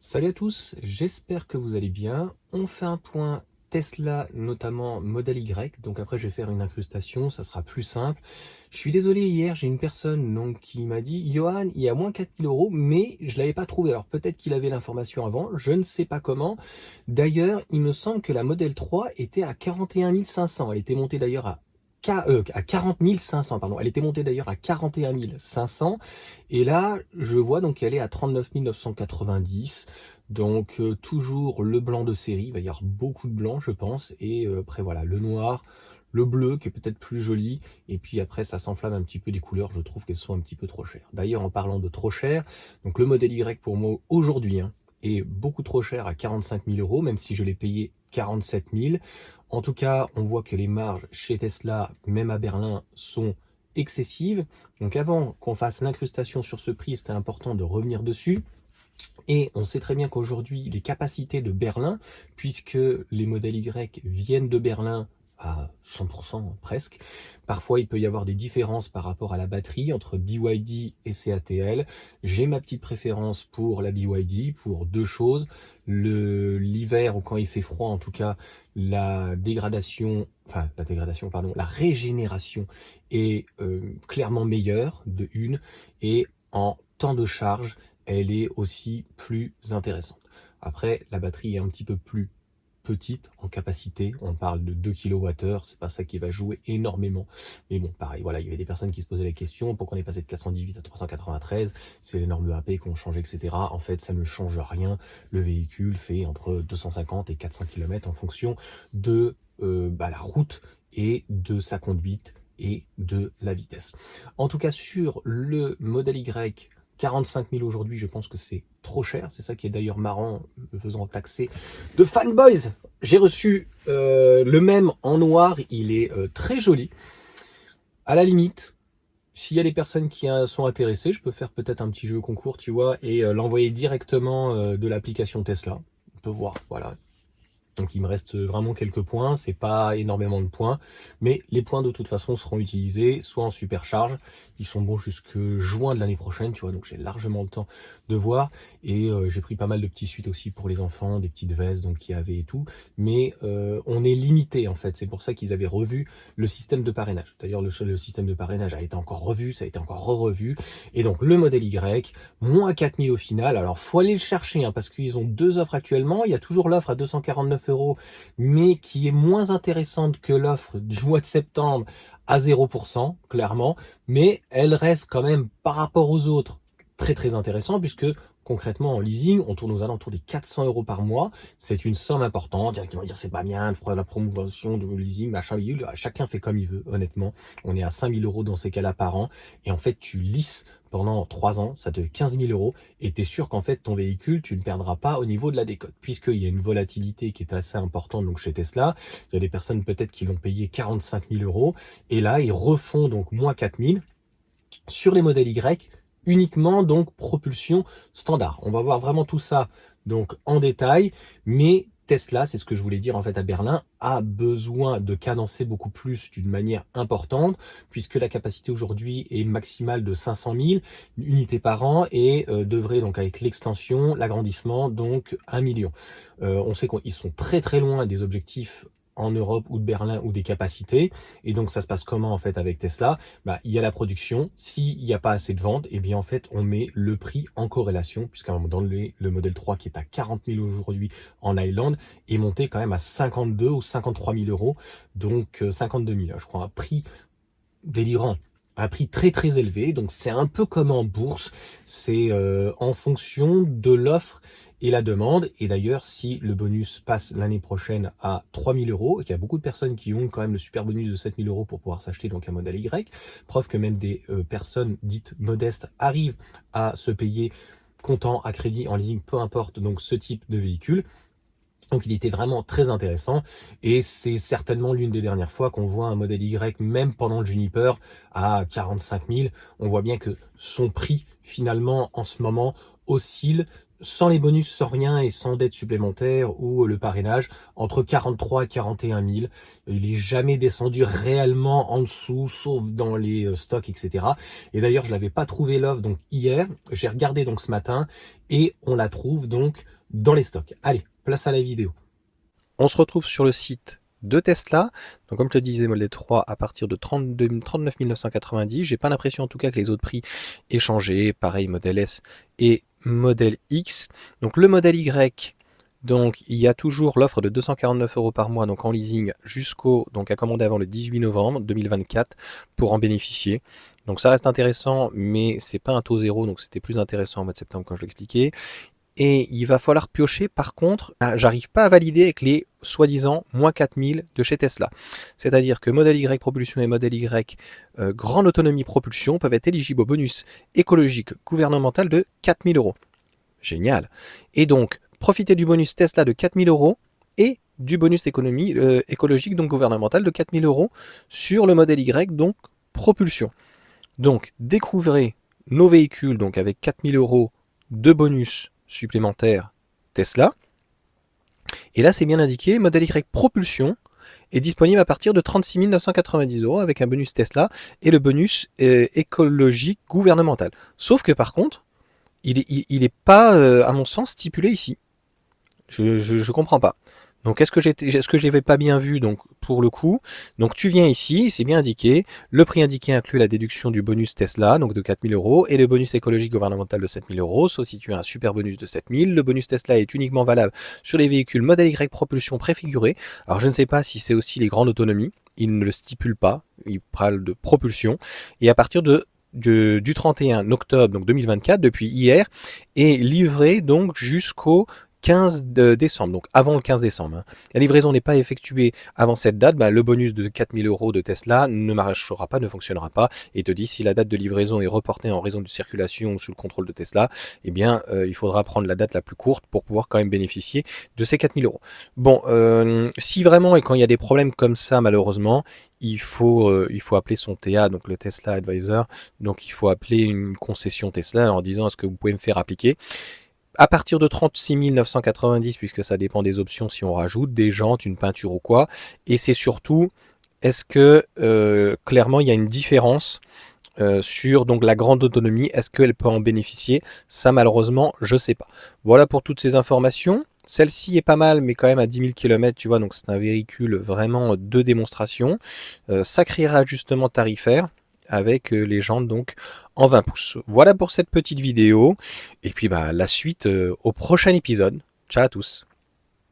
Salut à tous, j'espère que vous allez bien. On fait un point Tesla, notamment modèle Y. Donc après, je vais faire une incrustation, ça sera plus simple. Je suis désolé, hier, j'ai une personne qui m'a dit Johan, il y a moins 4 000 euros, mais je l'avais pas trouvé. Alors peut-être qu'il avait l'information avant, je ne sais pas comment. D'ailleurs, il me semble que la modèle 3 était à 41 500. Elle était montée d'ailleurs à 40 500, pardon. Elle était montée d'ailleurs à 41 500. Et là, je vois donc qu'elle est à 39 990. Donc toujours le blanc de série. Il va y avoir beaucoup de blanc, je pense. Et après, voilà, le noir, le bleu qui est peut-être plus joli. Et puis après, ça s'enflamme un petit peu des couleurs. Je trouve qu'elles sont un petit peu trop chères. D'ailleurs, en parlant de trop cher, donc le modèle Y pour moi aujourd'hui est beaucoup trop cher à 45 000 euros, même si je l'ai payé 47 000. En tout cas, on voit que les marges chez Tesla, même à Berlin, sont excessives. Donc avant qu'on fasse l'incrustation sur ce prix, c'était important de revenir dessus. Et on sait très bien qu'aujourd'hui, les capacités de Berlin, puisque les modèles Y viennent de Berlin à 100% presque, parfois il peut y avoir des différences par rapport à la batterie entre BYD et CATL. J'ai ma petite préférence pour la BYD pour deux choses. L'hiver ou quand il fait froid, en tout cas, la régénération est clairement meilleure de une, et en temps de charge, elle est aussi plus intéressante. Après, la batterie est un petit peu plus petite en capacité, on parle de 2 kWh, c'est pas ça qui va jouer énormément. Mais bon, pareil, voilà, il y avait des personnes qui se posaient la question, pourquoi on est passé de 418 à 393, c'est les normes de AP qu'on change, etc. En fait, ça ne change rien. Le véhicule fait entre 250 et 400 km en fonction de la route et de sa conduite et de la vitesse. En tout cas, sur le modèle Y, 45 000 aujourd'hui, je pense que c'est trop cher. C'est ça qui est d'ailleurs marrant, me faisant taxer de fanboys. J'ai reçu le même en noir, il est très joli. À la limite, s'il y a des personnes qui sont intéressées, je peux faire peut-être un petit jeu concours, tu vois, et l'envoyer directement de l'application Tesla. On peut voir, voilà. Donc il me reste vraiment quelques points, c'est pas énormément de points, mais les points de toute façon seront utilisés soit en supercharge, ils sont bons jusque juin de l'année prochaine, tu vois, donc j'ai largement le temps de voir, et j'ai pris pas mal de petits suites aussi pour les enfants, des petites vestes donc qu'il y avait et tout, mais on est limité en fait, c'est pour ça qu'ils avaient revu le système de parrainage. D'ailleurs le système de parrainage a été encore revu, ça a été encore revu, et donc le modèle Y, moins 4000 au final. Alors faut aller le chercher parce qu'ils ont deux offres actuellement. Il y a toujours l'offre à 249 euros, mais qui est moins intéressante que l'offre du mois de septembre à 0%, clairement. Mais elle reste quand même, par rapport aux autres, très très intéressant, puisque concrètement en leasing, on tourne aux alentours des 400 euros par mois. C'est une somme importante. Il y en a qui vont dire c'est pas bien, la promotion de leasing, machin, chacun fait comme il veut, honnêtement. On est à 5000 euros dans ces cas-là par an. Et en fait, tu lisses pendant 3 ans, ça te fait 15 000 euros, et tu es sûr qu'en fait, ton véhicule, tu ne perdras pas au niveau de la décote, puisqu'il y a une volatilité qui est assez importante donc chez Tesla. Il y a des personnes peut-être qui l'ont payé 45 000 euros, et là, ils refont donc moins 4 000 sur les modèles Y, uniquement donc propulsion standard. On va voir vraiment tout ça donc en détail, mais Tesla, c'est ce que je voulais dire en fait à Berlin, a besoin de cadencer beaucoup plus d'une manière importante, puisque la capacité aujourd'hui est maximale de 500 000 unités par an et devrait donc avec l'extension, l'agrandissement, donc 1 million. On sait qu'ils sont très très loin des objectifs en Europe ou de Berlin ou des capacités. Et donc ça se passe comment en fait avec Tesla? Il y a la production. S'il n'y a pas assez de ventes, et bien en fait on met le prix en corrélation, puisqu'à dans le modèle 3 qui est à 40 000 aujourd'hui en Highland est monté quand même à 52 ou 53 000 euros, donc 52 000 je crois, un prix délirant. Un prix très très élevé, donc c'est un peu comme en bourse, c'est en fonction de l'offre et la demande. Et d'ailleurs, si le bonus passe l'année prochaine à 3 000 euros, et qu'il y a beaucoup de personnes qui ont quand même le super bonus de 7 000 euros pour pouvoir s'acheter donc un modèle Y, preuve que même des personnes dites modestes arrivent à se payer comptant, à crédit, en leasing, peu importe, donc ce type de véhicule. Donc il était vraiment très intéressant, et c'est certainement l'une des dernières fois qu'on voit un modèle Y, même pendant le Juniper, à 45 000. On voit bien que son prix finalement en ce moment oscille sans les bonus, sans rien et sans dette supplémentaire ou le parrainage, entre 43 et 41 000. Il est jamais descendu réellement en dessous, sauf dans les stocks, etc. Et d'ailleurs, je l'avais pas trouvé l'offre donc hier. J'ai regardé donc ce matin et on la trouve donc dans les stocks. Allez, place à la vidéo. On se retrouve sur le site de Tesla. Donc comme je te disais, Model 3 à partir de 39 990. J'ai pas l'impression en tout cas que les autres prix aient changé. Pareil, Model S et Model X. Donc le Model Y, donc il y a toujours l'offre de 249 € par mois, donc en leasing donc à commander avant le 18 novembre 2024 pour en bénéficier. Donc ça reste intéressant, mais c'est pas un taux zéro, donc c'était plus intéressant au mois de septembre quand je l'expliquais. Et il va falloir piocher, par contre, j'arrive pas à valider avec les soi-disant moins 4000 de chez Tesla. C'est-à-dire que Model Y propulsion et Model Y grande autonomie propulsion peuvent être éligibles au bonus écologique gouvernemental de 4000 €. Génial. Et donc, profiter du bonus Tesla de 4000 € et du bonus écologique donc gouvernemental de 4000 € sur le Model Y, donc propulsion. Donc, découvrez nos véhicules donc avec 4000 € de bonus supplémentaire Tesla. Et là, c'est bien indiqué, Model Y propulsion est disponible à partir de 36 990 € avec un bonus Tesla et le bonus écologique gouvernemental. Sauf que par contre, il est pas, à mon sens, stipulé ici. Je comprends pas. Donc est-ce que j'avais pas bien vu donc pour le coup. Donc tu viens ici, c'est bien indiqué, le prix indiqué inclut la déduction du bonus Tesla, donc de 4000 € et le bonus écologique gouvernemental de 7000 €, sauf si tu as un super bonus de 7000. Le bonus Tesla est uniquement valable sur les véhicules Model Y propulsion préfigurés. Alors je ne sais pas si c'est aussi les grandes autonomies, il ne le stipule pas, il parle de propulsion. Et à partir du 31 octobre donc 2024, depuis hier, est livré donc jusqu'au 15 décembre, donc avant le 15 décembre. Hein. La livraison n'est pas effectuée avant cette date, le bonus de 4000 € de Tesla ne marchera pas, ne fonctionnera pas, et te dit si la date de livraison est reportée en raison de circulation ou sous le contrôle de Tesla, eh bien il faudra prendre la date la plus courte pour pouvoir quand même bénéficier de ces 4000 €. Bon, si vraiment et quand il y a des problèmes comme ça, malheureusement, il faut appeler son TA, donc le Tesla Advisor, donc il faut appeler une concession Tesla en disant est-ce que vous pouvez me faire appliquer à partir de 36 990, puisque ça dépend des options si on rajoute des jantes, une peinture ou quoi. Et c'est surtout, est-ce que clairement il y a une différence sur donc la grande autonomie, est-ce qu'elle peut en bénéficier? Ça malheureusement, je sais pas. Voilà pour toutes ces informations. Celle-ci est pas mal, mais quand même à 10 000 km, tu vois, donc c'est un véhicule vraiment de démonstration. Sacré réajustement tarifaire avec les jantes donc en 20 pouces. Voilà pour cette petite vidéo. Et puis la suite au prochain épisode. Ciao à tous.